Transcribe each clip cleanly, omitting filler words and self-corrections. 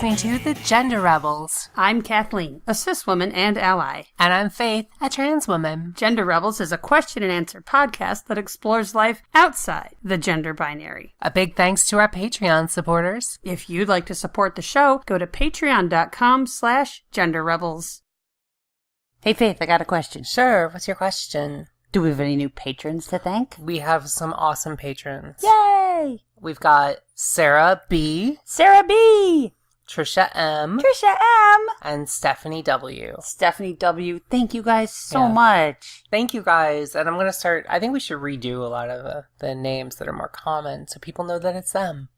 listening to The Gender Rebels. I'm Kathleen, a cis woman and ally. And I'm Faith, a trans woman. Gender Rebels is a question and answer podcast that explores life outside the gender binary. A big thanks to our Patreon supporters. If you'd like to support the show, go to patreon.com/genderrebels. Hey Faith, I got a question. Sure, what's your question? Do we have any new patrons to thank? We have some awesome patrons. Yay! We've got Sarah B. Sarah B. Trisha M. Trisha M. And Stephanie W. Stephanie W. Thank you guys so much. Thank you guys. And I'm going to start, I think we should redo a lot of the names that are more common so people know that it's them.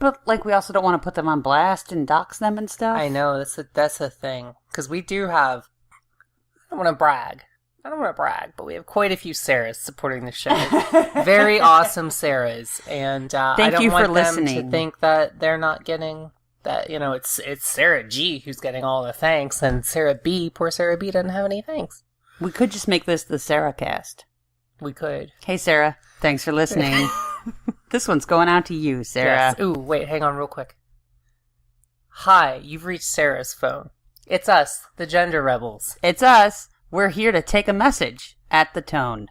But, we also don't want to put them on blast and dox them and stuff. I know, that's a thing. Because we do have, I don't want to brag, but we have quite a few Sarahs supporting the show. Very awesome Sarahs. And I don't want them to think that they're not getting that, it's Sarah G who's getting all the thanks, and Sarah B, poor Sarah B, doesn't have any thanks. We could just make this the Sarah cast. We could. Hey, Sarah. Thanks for listening. This one's going out to you, Sarah. Yes. Ooh, wait, hang on real quick. Hi, you've reached Sarah's phone. It's us, the Gender Rebels. It's us. We're here to take a message at the tone.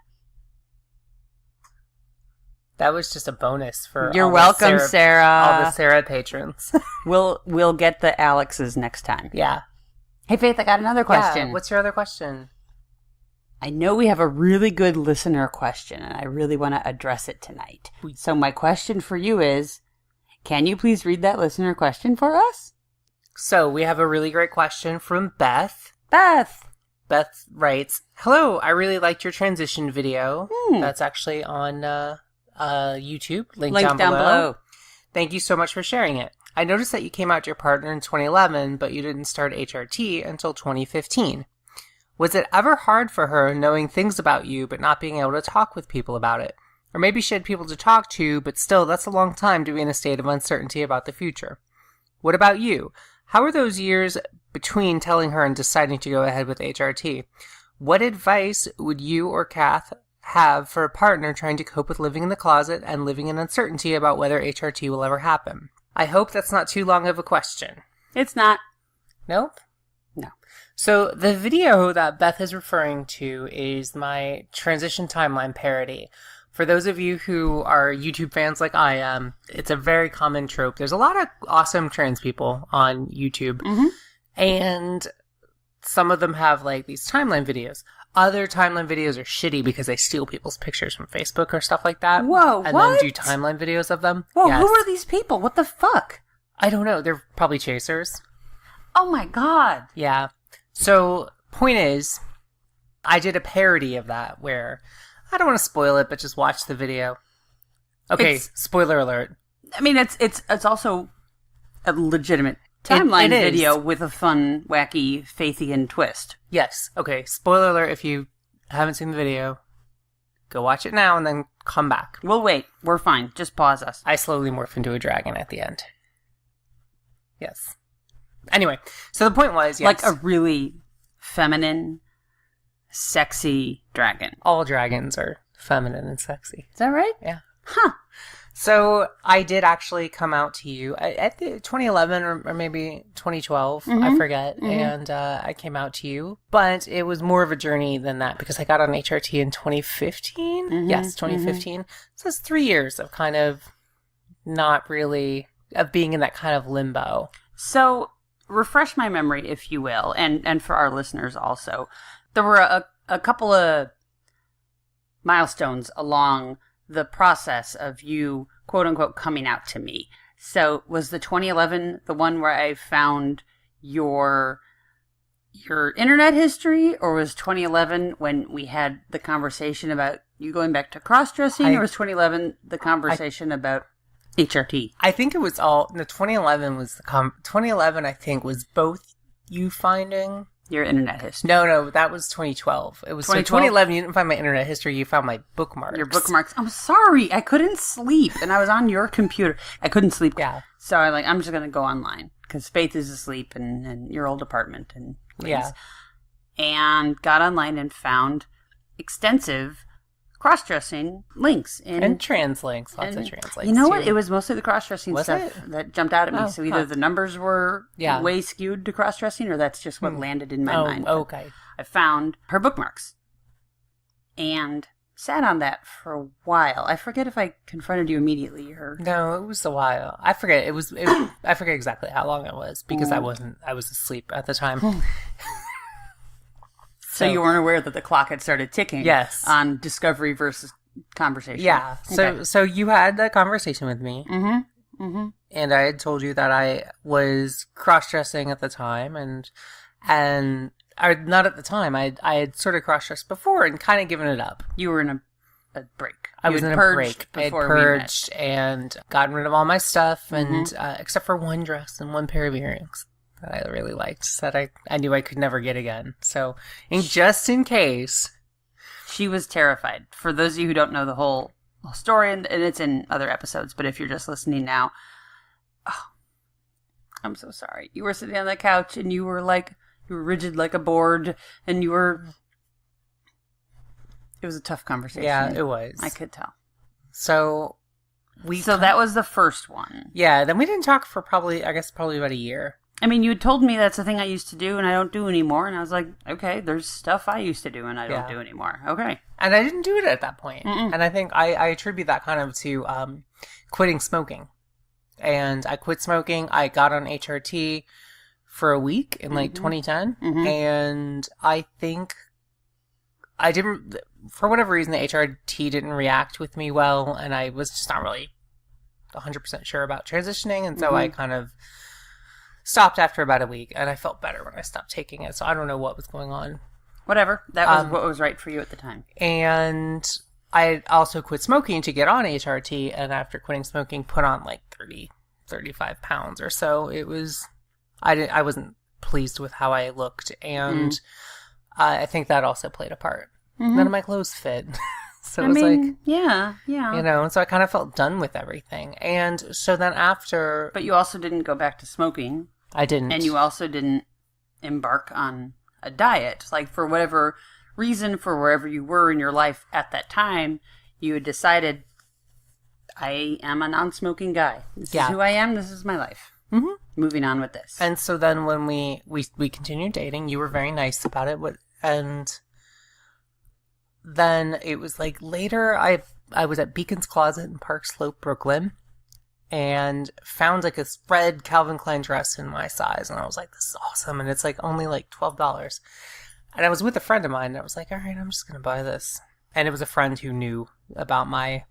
That was just a bonus for You're welcome, Sarah. All the Sarah patrons. We'll get the Alexes next time. Yeah. Hey, Faith, I got another question. Yeah, what's your other question? I know we have a really good listener question, and I really want to address it tonight. So my question for you is, can you please read that listener question for us? So we have a really great question from Beth. Beth writes, "Hello, I really liked your transition video." That's actually on YouTube. Link down below. Thank you so much for sharing it. I noticed that you came out to your partner in 2011, but you didn't start HRT until 2015. Was it ever hard for her knowing things about you, but not being able to talk with people about it? Or maybe she had people to talk to, but still, that's a long time to be in a state of uncertainty about the future. What about you? How are those years between telling her and deciding to go ahead with HRT? What advice would you or Kath have for a partner trying to cope with living in the closet and living in uncertainty about whether HRT will ever happen? I hope that's not too long of a question. It's not. Nope. No. So the video that Beth is referring to is my transition timeline parody. For those of you who are YouTube fans like I am, it's a very common trope. There's a lot of awesome trans people on YouTube. And some of them have these timeline videos. Other timeline videos are shitty because they steal people's pictures from Facebook or stuff like that. Whoa, and then do timeline videos of them. Whoa, yes. Who are these people? What the fuck? I don't know. They're probably chasers. Oh my god. Yeah. So, point is, I did a parody of that where, I don't want to spoil it, but just watch the video. Okay, spoiler alert. I mean, it's also a legitimate timeline video with a fun, wacky, Faithian twist. Yes. Okay, spoiler alert if you haven't seen the video. Go watch it now and then come back. We'll wait. We're fine. Just pause us. I slowly morph into a dragon at the end. Yes. Anyway, so the point was, yes. Like a really feminine, sexy dragon. All dragons are feminine and sexy. Is that right? Yeah. Huh. So I did actually come out to you at the 2011 or maybe 2012, I forget, and I came out to you. But it was more of a journey than that because I got on HRT in 2015. Yes, 2015. So it's 3 years of kind of not really, of being in that kind of limbo. So refresh my memory, if you will, and for our listeners also. There were a couple of milestones along the process of you, quote unquote, coming out to me. So was the 2011 the one where I found your internet history, or was 2011 when we had the conversation about you going back to cross-dressing, or was 2011 the conversation about HRT? I think it was all, no, 2011 was 2011 I think was both you finding your internet history. No, that was 2012. It was 2011. You didn't find my internet history. You found my bookmarks. Your bookmarks. I'm sorry. I couldn't sleep, and I was on your computer. I couldn't sleep. Yeah. So I'm just going to go online because Faith is asleep in your old apartment and things. Yeah. And got online and found extensive cross-dressing links. And trans links. Lots of trans links, you know too. what? It was mostly the cross-dressing stuff that jumped out at me. So either the numbers were way skewed to cross-dressing, or that's just what landed in my mind. Okay. I found her bookmarks and sat on that for a while. I forget if I confronted you immediately or... No, it was a while. I forget. I forget exactly how long it was because I was asleep at the time. So you weren't aware that the clock had started ticking. Yes. On discovery versus conversation. Yeah. So you had that conversation with me. Mm-hmm. Mm-hmm. And I had told you that I was cross-dressing at the time and not at the time. I had sort of cross-dressed before and kind of given it up. You were in a break. I was in a break. I had purged and gotten rid of all my stuff, and except for one dress and one pair of earrings that I really liked that I knew I could never get again. So, just in case. She was terrified. For those of you who don't know the whole story, and it's in other episodes, but if you're just listening now, I'm so sorry. You were sitting on the couch and you were rigid like a board, and it was a tough conversation. Yeah, it was. I could tell. So that was the first one. Yeah, then we didn't talk for probably about a year. I mean, you had told me that's a thing I used to do and I don't do anymore, and I was like, okay, there's stuff I used to do and I don't do anymore. Okay. And I didn't do it at that point. And I think I attribute that kind of to quitting smoking. And I quit smoking. I got on HRT for a week in 2010, and I think I didn't, for whatever reason, the HRT didn't react with me well, and I was just not really 100% sure about transitioning, and so I kind of stopped after about a week, and I felt better when I stopped taking it, so I don't know what was going on. Whatever. That was what was right for you at the time. And I also quit smoking to get on HRT, and after quitting smoking, put on 35 pounds or so. It was... I wasn't pleased with how I looked, and I think that also played a part. None of my clothes fit. So it was yeah. And so I kind of felt done with everything. And so then after... But you also didn't go back to smoking. I didn't. And you also didn't embark on a diet. For whatever reason, for wherever you were in your life at that time, you had decided, I am a non-smoking guy. This is who I am. This is my life. Mm-hmm. Moving on with this. And so then when we continued dating, you were very nice about it. And then it was later I was at Beacon's Closet in Park Slope, Brooklyn, and found a red Calvin Klein dress in my size. And I was like, this is awesome. And it's only $12. And I was with a friend of mine, and I was like, all right, I'm just going to buy this. And it was a friend who knew about my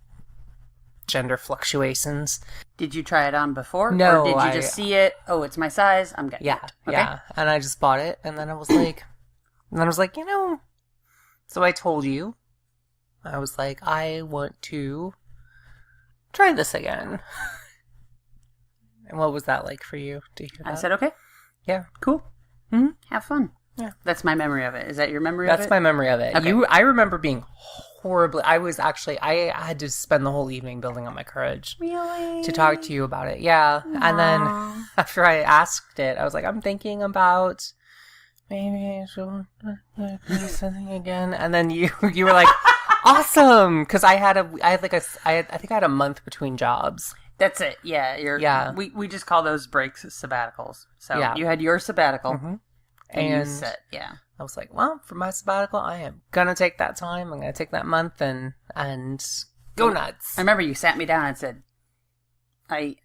gender fluctuations. Did you try it on before? No. Or did you just see it? Oh, it's my size. I'm getting it. Okay. Yeah. And I just bought it. And then I was like, so I told you, I was like, I want to try this again. And what was that like for you to hear that? I said, okay. Yeah. Cool. Mm-hmm. Have fun. Yeah. That's my memory of it. Is that your memory of it? That's my memory of it. Okay. I remember being horribly... I had to spend the whole evening building up my courage. Really? To talk to you about it. Yeah. Aww. And then after I asked it, I was like, I'm thinking about... Maybe I should do something again. And then you were like, awesome! Because I think I had a month between jobs. That's it. Yeah. We just call those breaks sabbaticals. So you had your sabbatical. Mm-hmm. And you said, I was like, well, for my sabbatical, I am gonna take that time. I'm gonna take that month and go nuts. I remember you sat me down and said, I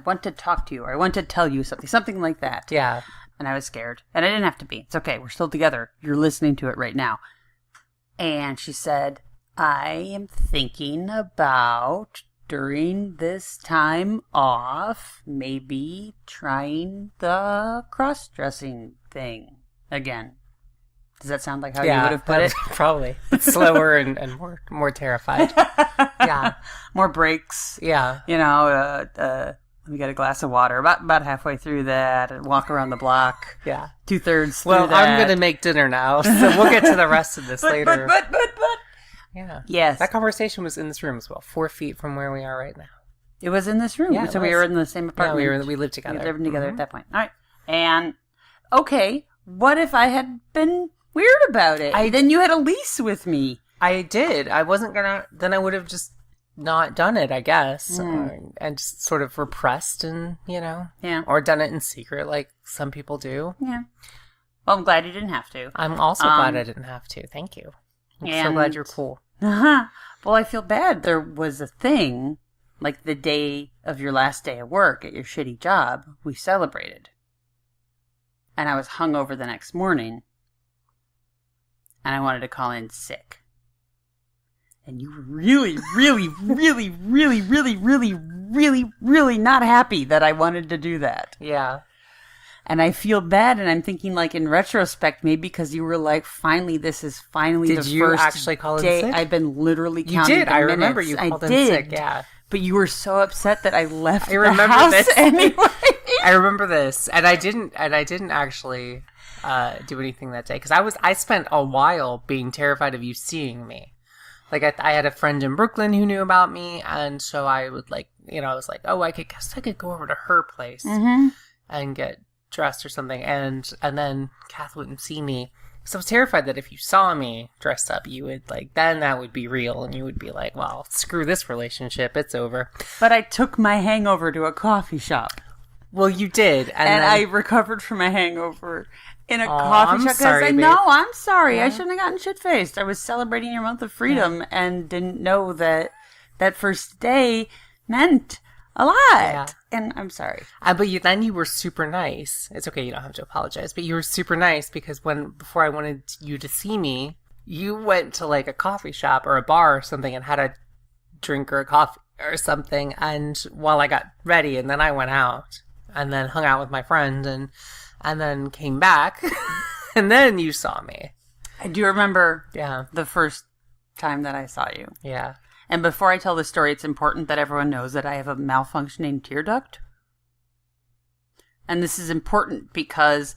want to talk to you, or I want to tell you something like that. Yeah. And I was scared. And I didn't have to be. It's okay. We're still together. You're listening to it right now. And she said, I am thinking about, during this time off, maybe trying the cross-dressing thing again. Does that sound like how you would have put it? Probably. It's slower and more terrified. Yeah. More breaks. Yeah. Let me get a glass of water. About halfway through that, and walk around the block. Yeah. 2/3 through that. Well, I'm going to make dinner now, so we'll get to the rest of this later. But. Yeah. Yes. That conversation was in this room as well, 4 feet from where we are right now. It was in this room. Yeah, so we were in the same apartment. Yeah, we lived together. We lived together at that point. All right. And, okay, what if I had been weird about it? Then you had a lease with me. I did. I wasn't gonna. Then I would have just not done it, I guess, and just sort of repressed and or done it in secret, like some people do. Yeah. Well, I'm glad you didn't have to. I'm also glad I didn't have to. Thank you. I'm so glad you're cool. Well, I feel bad. There was a thing, like the day of your last day of work at your shitty job, we celebrated. And I was hungover the next morning. And I wanted to call in sick. And you were really, really, really, really, really, really, really, really not happy that I wanted to do that. Yeah. And I feel bad, and I'm thinking, like, in retrospect, maybe because you were like, finally, this is finally the first day. Did you actually call in sick? I've been literally counting You did. I remember minutes. you called in sick, yeah. But you were so upset that I left the house this. anyway. I remember this, and I didn't actually do anything that day because I spent a while being terrified of you seeing me. Like I had a friend in Brooklyn who knew about me, and so I would I was like, oh, I could go over to her place and get dressed or something, and then Kath wouldn't see me. So I was terrified that if you saw me dressed up, you would then that would be real, and you would be like, well, screw this relationship, it's over. But I took my hangover to a coffee shop. Well, you did, and I recovered from a hangover in a coffee shop. I'm sorry. Yeah. I shouldn't have gotten shit-faced. I was celebrating your month of freedom and didn't know that first day meant a lot. Yeah. And I'm sorry. But then you were super nice. It's okay, you don't have to apologize. But you were super nice because before I wanted you to see me, you went to a coffee shop or a bar or something and had a drink or a coffee or something. And while I got ready, and then I went out and then hung out with my friend and then came back and then you saw me. I do remember the first time that I saw you. Yeah. And before I tell the story, it's important that everyone knows that I have a malfunctioning tear duct. And this is important because,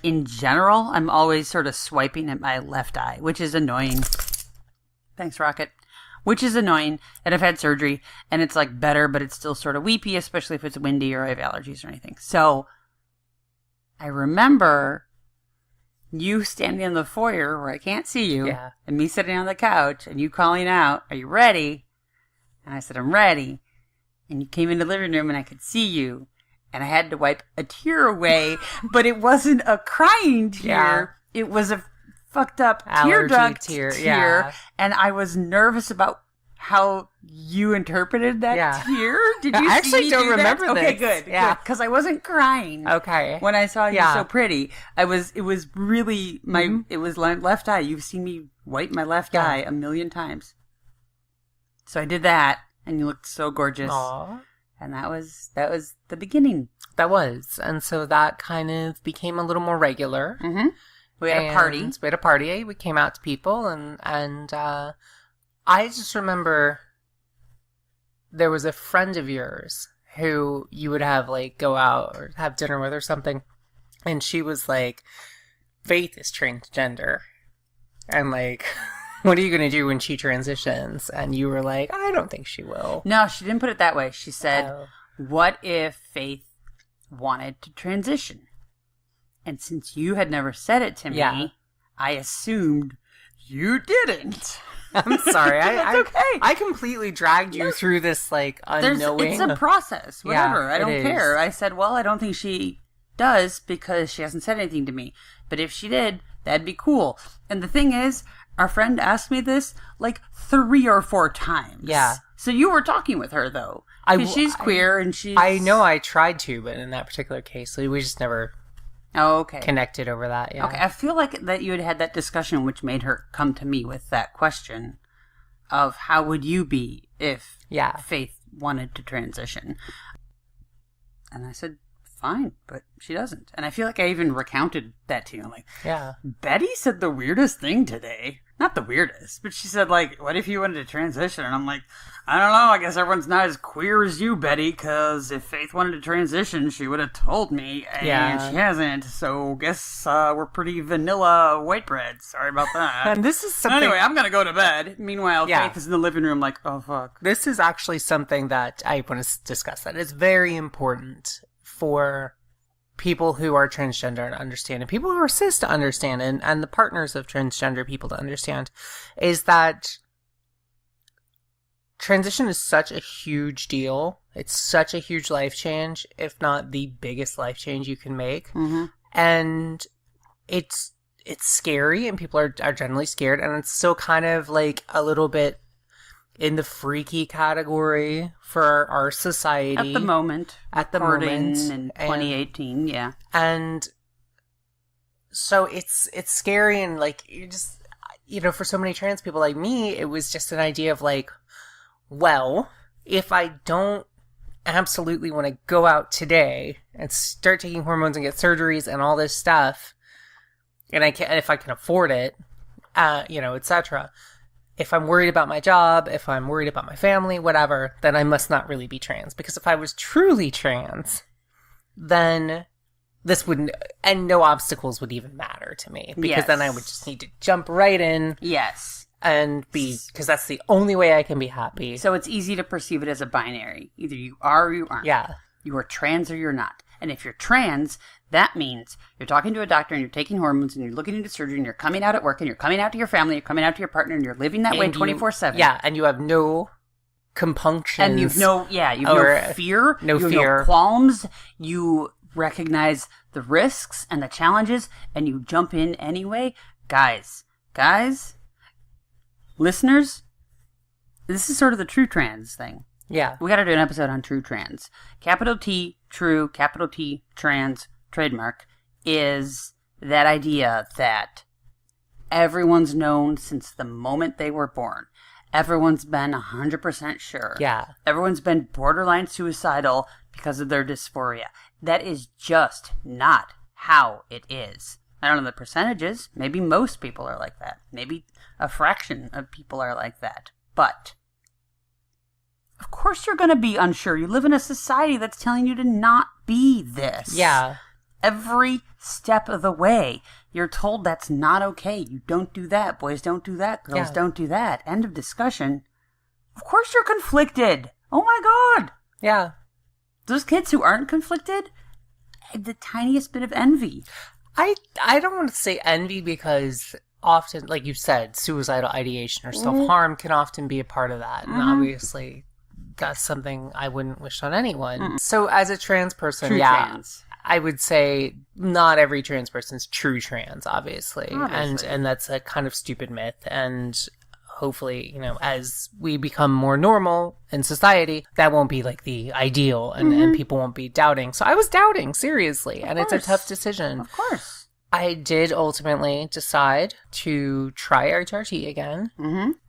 in general, I'm always sort of swiping at my left eye, which is annoying. Thanks, Rocket. Which is annoying. And I've had surgery, and it's, better, but it's still sort of weepy, especially if it's windy or I have allergies or anything. So, I remember you standing in the foyer where I can't see you, and me sitting on the couch, and you calling out, "Are you ready?" And I said, "I'm ready." And you came in the living room, and I could see you, and I had to wipe a tear away, but it wasn't a crying tear. Yeah. It was a fucked up tear duct tear, and I was nervous about how you interpreted that tear. Did you I actually don't remember that? this. Okay, good. Yeah, because I wasn't crying. Okay. When I saw you so pretty, it was really it was left eye. You've seen me wipe my left eye a million times. So I did that, and you looked so gorgeous. Aww. And that was the beginning. That was, and so that kind of became a little more regular. Mm-hmm. We had a party. We had a party. We came out to people, and I just remember there was a friend of yours who you would have go out or have dinner with or something, and she was like, Faith is transgender, and what are you going to do when she transitions? And you were like, I don't think she will. No, she didn't put it that way. She said, what if Faith wanted to transition? And since you had never said it to me, I assumed you didn't. I'm sorry. That's okay. I completely dragged you through this unknowing. It's a process. Whatever. I don't care. I said, well, I don't think she does because she hasn't said anything to me. But if she did, that'd be cool. And the thing is, our friend asked me this 3 or 4 times. Yeah. So you were talking with her though, because she's queer and she's. I know I tried to, but in that particular case, we just never. Oh, okay. Connected over that, yeah. Okay, I feel like that you had that discussion which made her come to me with that question of how would you be if Faith wanted to transition? And I said, fine, but she doesn't. And I feel like I even recounted that to you. I'm like, Betty said the weirdest thing today. Not the weirdest, but she said, what if you wanted to transition? And I'm like, I don't know. I guess everyone's not as queer as you, Betty, because if Faith wanted to transition, she would have told me, and she hasn't. So guess we're pretty vanilla white bread. Sorry about that. And this is something... Anyway, I'm going to go to bed. Meanwhile, Faith is in the living room oh, fuck. This is actually something that I want to discuss. That is very important for people who are transgender to understand, and people who are cis to understand, and the partners of transgender people to understand, is that transition is such a huge deal. It's such a huge life change, if not the biggest life change you can make. Mm-hmm. And it's scary, and people are generally scared, and it's still kind of like a little bit in the freaky category for our society. At the moment. At the moment. In 2018, yeah. And so it's scary, and like, you just, for so many trans people like me, it was just an idea of like, well, if I don't absolutely want to go out today and start taking hormones and get surgeries and all this stuff, and if I can afford it, etc. If I'm worried about my job, if I'm worried about my family, whatever, then I must not really be trans. Because if I was truly trans, then this wouldn't, and no obstacles would even matter to me. Because then I would just need to jump right in. Yes. And because that's the only way I can be happy. So it's easy to perceive it as a binary. Either you are or you aren't. Yeah. You are trans or you're not. And if you're trans, that means you're talking to a doctor and you're taking hormones and you're looking into surgery and you're coming out at work and you're coming out to your family, you're coming out to your partner, and you're living that way 24/7. Yeah, and you have no compunctions. And you've no fear. No fear. No qualms. You recognize the risks and the challenges and you jump in anyway. Guys, listeners, this is sort of the true trans thing. Yeah. We got to do an episode on true trans. Capital T, true, capital T, trans, trademark, is that idea that everyone's known since the moment they were born. Everyone's been 100% sure. Yeah. Everyone's been borderline suicidal because of their dysphoria. That is just not how it is. I don't know the percentages. Maybe most people are like that. Maybe a fraction of people are like that. But of course you're going to be unsure. You live in a society that's telling you to not be this. Yeah. Every step of the way, you're told that's not okay. You don't do that. Boys don't do that. Girls don't do that. End of discussion. Of course you're conflicted. Oh my God. Yeah. Those kids who aren't conflicted have the tiniest bit of envy. I don't want to say envy, because often, like you said, suicidal ideation or self-harm can often be a part of that. And obviously, that's something I wouldn't wish on anyone. So as a trans person, trans. I would say not every trans person is true trans, obviously. And that's a kind of stupid myth. And hopefully, as we become more normal in society, that won't be like the ideal, and people won't be doubting. So I was doubting, seriously, and it's a tough decision. Of course. I did ultimately decide to try HRT again,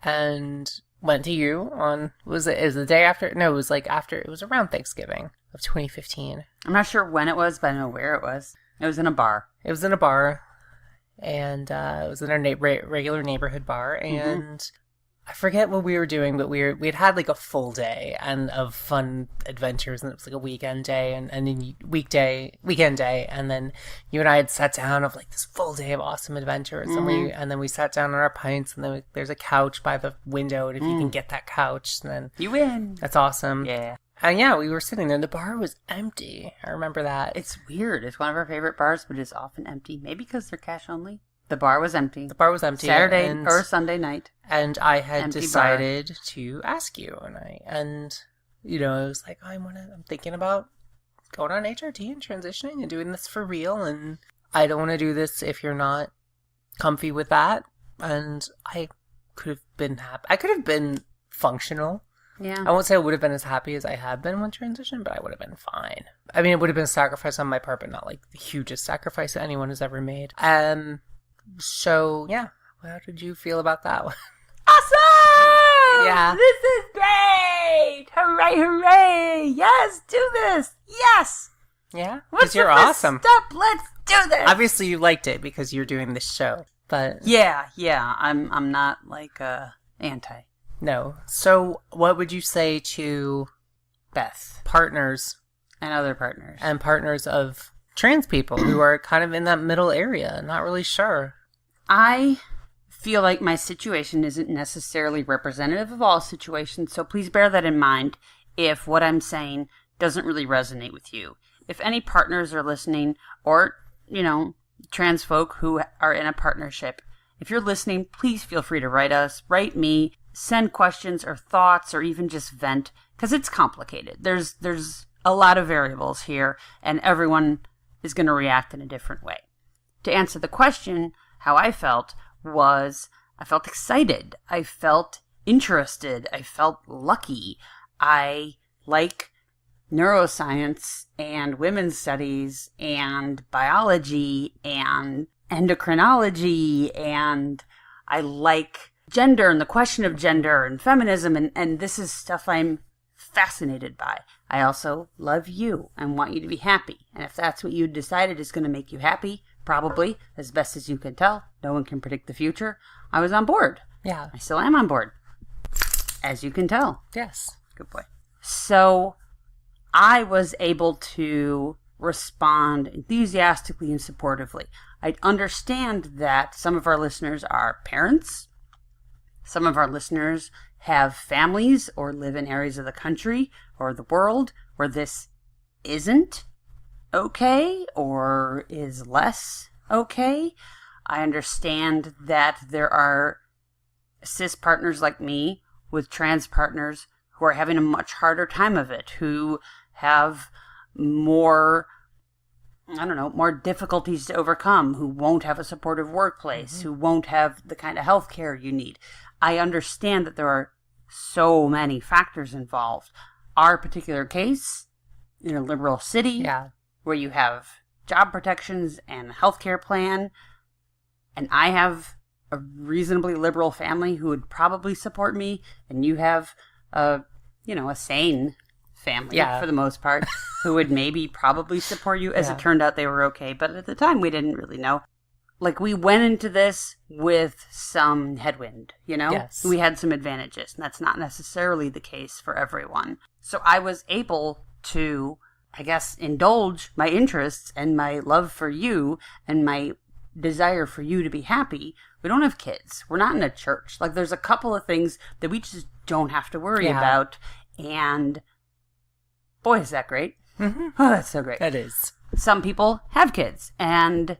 and went to you on, it was the day after, no, it was like after, it was around Thanksgiving of 2015. I'm not sure when it was, but I know where it was. It was in a bar. It was in a bar, and it was in our regular neighborhood bar, and I forget what we were doing, but we had like a full day and of fun adventures, and it was like a weekend day and then weekend day, and then you and I had sat down of like this full day of awesome adventures, and then we sat down on our pints, and then there's a couch by the window, and if you can get that couch, then you win. That's awesome. Yeah. And yeah, we were sitting there, and the bar was empty. I remember that. It's weird. It's one of our favorite bars, but it's often empty. Maybe because they're cash only. The bar was empty. Saturday or Sunday night. And I had decided to ask you, and I was like, I'm thinking about going on HRT and transitioning and doing this for real, and I don't want to do this if you're not comfy with that. And I could have been happy. I could have been functional. Yeah. I won't say I would have been as happy as I have been with transition, but I would have been fine. I mean, it would have been a sacrifice on my part, but not like the hugest sacrifice that anyone has ever made. So, yeah. How did you feel about that one? Awesome! Yeah. This is great! Hooray, hooray! Yes, do this! Yes! Yeah? What's you're the first awesome. step? Let's do this! Obviously you liked it because you're doing this show, but... Yeah. I'm not, like, anti. No. So, what would you say to Beth? Partners. And other partners. And partners of trans people who are kind of in that middle area, not really sure. I feel like my situation isn't necessarily representative of all situations, so please bear that in mind if what I'm saying doesn't really resonate with you. if any partners are listening, or, trans folk who are in a partnership, if you're listening, please feel free to write me, send questions or thoughts, or even just vent, because it's complicated. There's a lot of variables here, and everyone is going to react in a different way. To answer the question, how I felt was, I felt excited. I felt interested. I felt lucky. I like neuroscience and women's studies and biology and endocrinology, and I like gender and the question of gender and feminism, and this is stuff I'm fascinated by. I also love you and want you to be happy, and if that's what you decided is going to make you happy, probably, as best as you can tell, no one can predict the future, I was on board. Yeah. I still am on board, as you can tell. Yes. Good boy. So I was able to respond enthusiastically and supportively. I understand that some of our listeners are parents. Some of our listeners have families or live in areas of the country or the world where this isn't okay or is less okay. I understand that there are cis partners like me with trans partners who are having a much harder time of it, who have more difficulties to overcome, who won't have a supportive workplace, who won't have the kind of health care you need. I understand that there are so many factors involved. Our particular case, in a liberal city, where you have job protections and a health care plan, and I have a reasonably liberal family who would probably support me, and you have a sane family for the most part who would maybe probably support you. As it turned out, they were okay, but at the time we didn't really know. Like, we went into this with some headwind, Yes. We had some advantages, and that's not necessarily the case for everyone. So I was able to, I guess, indulge my interests and my love for you and my desire for you to be happy. We don't have kids. We're not in a church. Like, there's a couple of things that we just don't have to worry about. And boy, is that great. Mm-hmm. Oh, that's so great. That is. Some people have kids and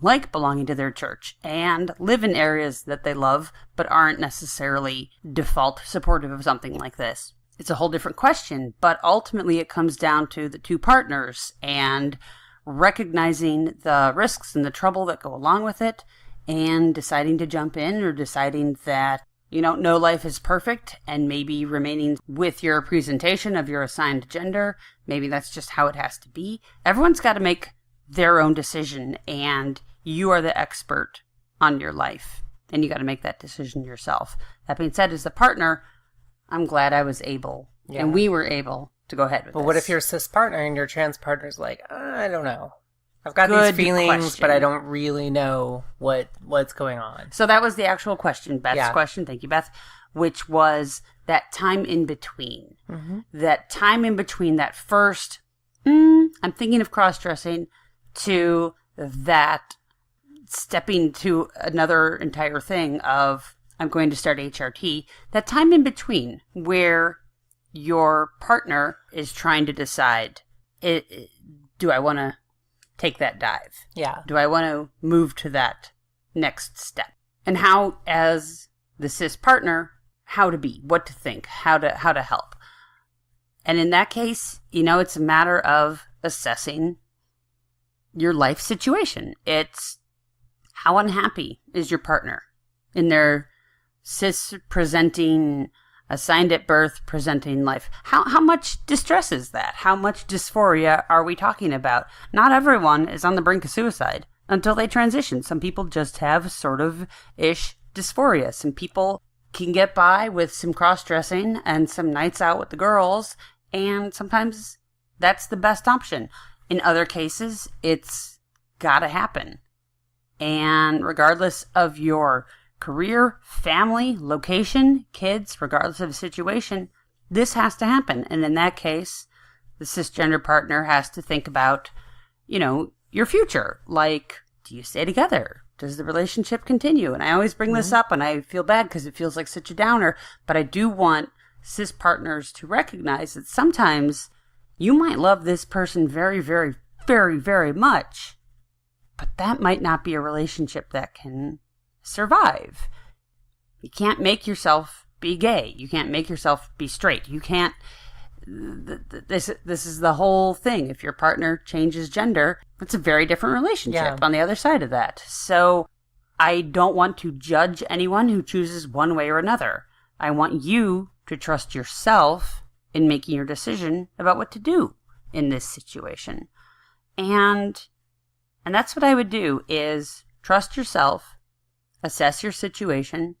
like belonging to their church and live in areas that they love, but aren't necessarily default supportive of something like this. It's a whole different question, but ultimately it comes down to the two partners and recognizing the risks and the trouble that go along with it, and deciding to jump in, or deciding that, no life is perfect, and maybe remaining with your presentation of your assigned gender. Maybe that's just how it has to be. Everyone's got to make their own decision, and you are the expert on your life, and you got to make that decision yourself. That being said, as the partner, I'm glad I was able, and we were able to go ahead with this. But what if you're a cis partner and your trans partner's like, I don't know. I've got these feelings, but I don't really know what's going on. So that was the actual question, Beth's question. Thank you, Beth. Which was that time in between. Mm-hmm. That time in between that first, I'm thinking of cross-dressing, to that stepping to another entire thing of, I'm going to start HRT. That time in between where your partner is trying to decide, do I want to take that dive? Yeah. Do I want to move to that next step? And how, as the cis partner, how to be, what to think, how to help. And in that case, it's a matter of assessing your life situation. It's how unhappy is your partner in their cis presenting, assigned at birth presenting life. How much distress is that? How much dysphoria are we talking about? Not everyone is on the brink of suicide until they transition. Some people just have sort of ish dysphoria. Some people can get by with some cross-dressing and some nights out with the girls, and sometimes that's the best option. In other cases, it's gotta happen. And regardless of your career, family, location, kids, regardless of the situation, this has to happen. And in that case, the cisgender partner has to think about, your future. Like, do you stay together? Does the relationship continue? And I always bring this up, and I feel bad because it feels like such a downer, but I do want cis partners to recognize that sometimes You might love this person very, very, very, very much, but that might not be a relationship that can survive. You can't make yourself be gay. You can't make yourself be straight. You can't. This is the whole thing. If your partner changes gender, it's a very different relationship on the other side of that. So I don't want to judge anyone who chooses one way or another. I want you to trust yourself in making your decision about what to do in this situation. And that's what I would do, is trust yourself, assess your situation,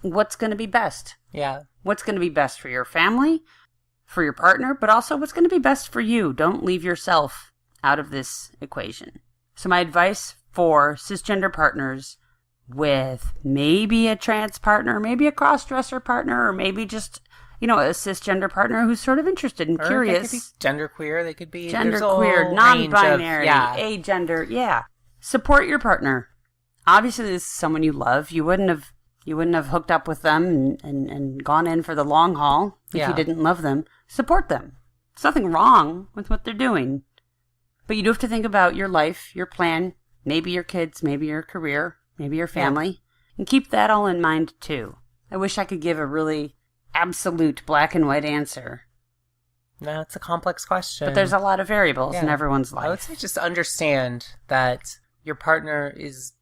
what's going to be best. Yeah. What's going to be best for your family, for your partner, but also what's going to be best for you. Don't leave yourself out of this equation. So my advice for cisgender partners with maybe a trans partner, maybe a cross-dresser partner, or maybe just, a cisgender partner who's sort of interested and curious. They could be genderqueer. They could be genderqueer, non-binary, agender. Support your partner. Obviously, this is someone you love. You wouldn't have hooked up with them and gone in for the long haul if you didn't love them. Support them. There's nothing wrong with what they're doing. But you do have to think about your life, your plan, maybe your kids, maybe your career, maybe your family, and keep that all in mind too. I wish I could give a really absolute black and white answer. No, it's a complex question. But there's a lot of variables in everyone's life. I would say just understand that your partner is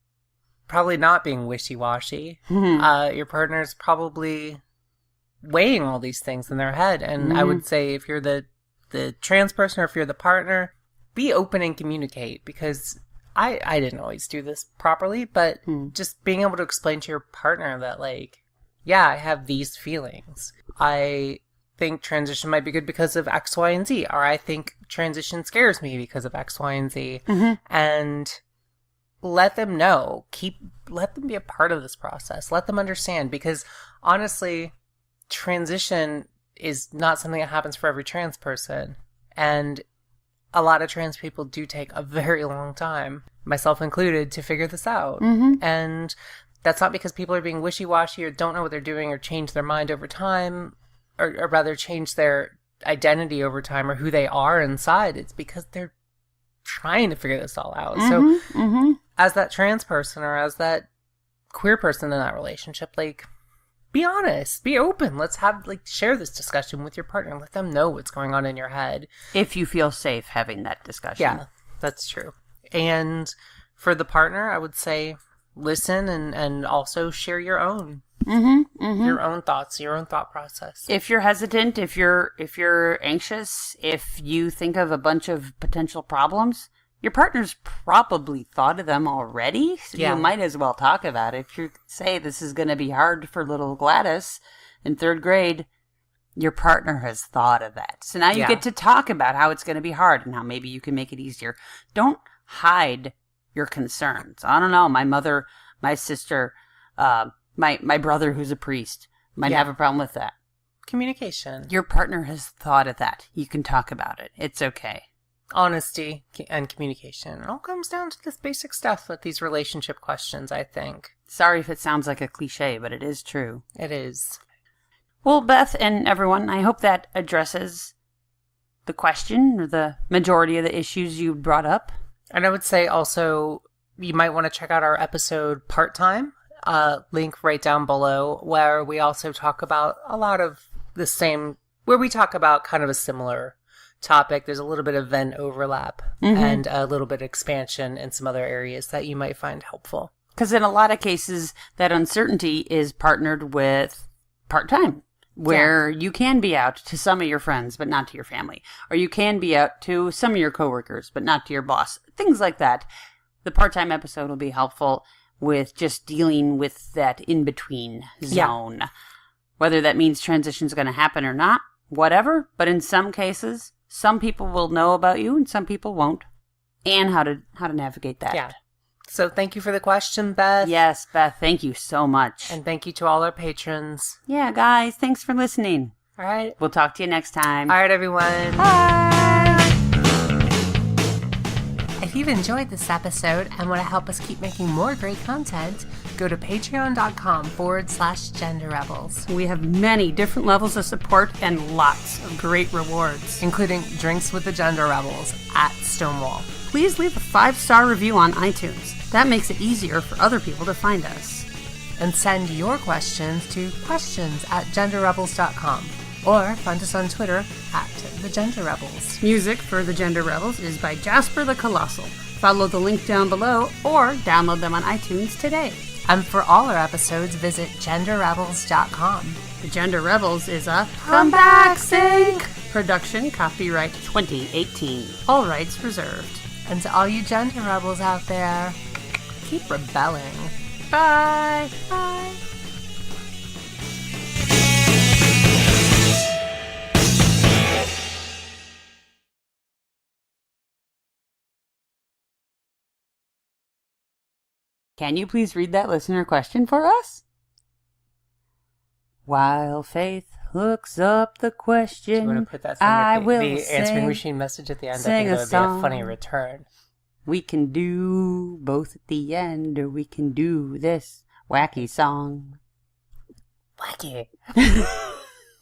probably not being wishy-washy. Your partner is probably weighing all these things in their head. And I would say if you're the trans person or if you're the partner, be open and communicate, because I didn't always do this properly, but just being able to explain to your partner that, like, yeah, I have these feelings. I think transition might be good because of X, Y, and Z, or I think transition scares me because of X, Y, and Z. And let them know. Let them be a part of this process. Let them understand, because honestly, transition is not something that happens for every trans person. And a lot of trans people do take a very long time, myself included, to figure this out. And that's not because people are being wishy-washy or don't know what they're doing or change their mind over time, or rather change their identity over time or who they are inside. It's because they're trying to figure this all out. So as that trans person or as that queer person in that relationship, like, be honest, be open. Let's share this discussion with your partner. Let them know what's going on in your head. If you feel safe having that discussion. Yeah, that's true. And for the partner, I would say listen and also share your own. Your own thoughts, your own thought process. If you're hesitant, if you're anxious, if you think of a bunch of potential problems, your partner's probably thought of them already. So you might as well talk about it. If you say this is going to be hard for little Gladys in 3rd grade, your partner has thought of that. So now you get to talk about how it's going to be hard and how maybe you can make it easier. Don't hide your concerns. I don't know. My mother, my sister, my brother who's a priest might have a problem with that. Communication. Your partner has thought of that. You can talk about it. It's okay. Honesty and communication. It all comes down to this basic stuff with these relationship questions, I think. Sorry if it sounds like a cliche, but it is true. It is. Well, Beth and everyone, I hope that addresses the question or the majority of the issues you brought up. And I would say also, you might want to check out our episode Part-Time, link right down below, where we also talk about a lot of the same, where we talk about kind of a similar topic. There's a little bit of Venn overlap and a little bit of expansion in some other areas that you might find helpful. Because in a lot of cases, that uncertainty is partnered with part-time, where you can be out to some of your friends, but not to your family. Or you can be out to some of your coworkers, but not to your boss. Things like that. The part-time episode will be helpful with just dealing with that in-between zone. Whether that means transition's going to happen or not, whatever. But in some cases, some people will know about you and some people won't. And how to navigate that. Yeah. So thank you for the question, Beth. Yes, Beth, thank you so much. And thank you to all our patrons. Yeah, guys, thanks for listening. All right. We'll talk to you next time. All right, everyone. Bye. If you've enjoyed this episode and want to help us keep making more great content, go go to patreon.com/genderrebels, We have many different levels of support and lots of great rewards. including drinks with the Gender Rebels at Stonewall. Please leave a 5-star review on iTunes. That makes it easier for other people to find us. And send your questions to questions@genderrebels.com, or find us on Twitter @TheGenderRebels. Music for The Gender Rebels is by Jasper the Colossal. Follow the link down below or download them on iTunes today. And for all our episodes, visit genderrebels.com. The Gender Rebels is a Come Back Sync production, copyright 2018. All rights reserved. And to all you gender rebels out there, keep rebelling. Bye. Bye. Can you please read that listener question for us? While Faith looks up the question, Do you want to put that thing the answering machine message at the end? I think that would be a funny return. We can do both at the end, or we can do this wacky song. Wacky.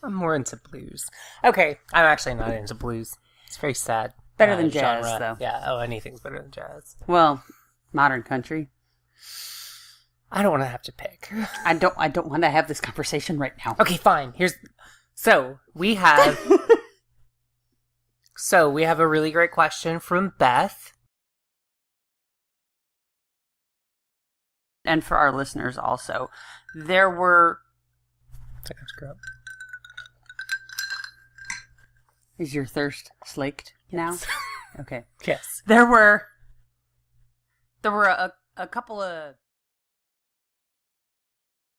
I'm more into blues. Okay, I'm actually not into blues. It's very sad. Better than jazz, genre. though. Yeah, anything's better than jazz. Well, modern country. I don't want to have to pick. I don't want to have this conversation right now. Okay, fine. We have a really great question from Beth. And for our listeners also, there were... Screw up. Is your thirst slaked now? Okay. Yes. There were a couple of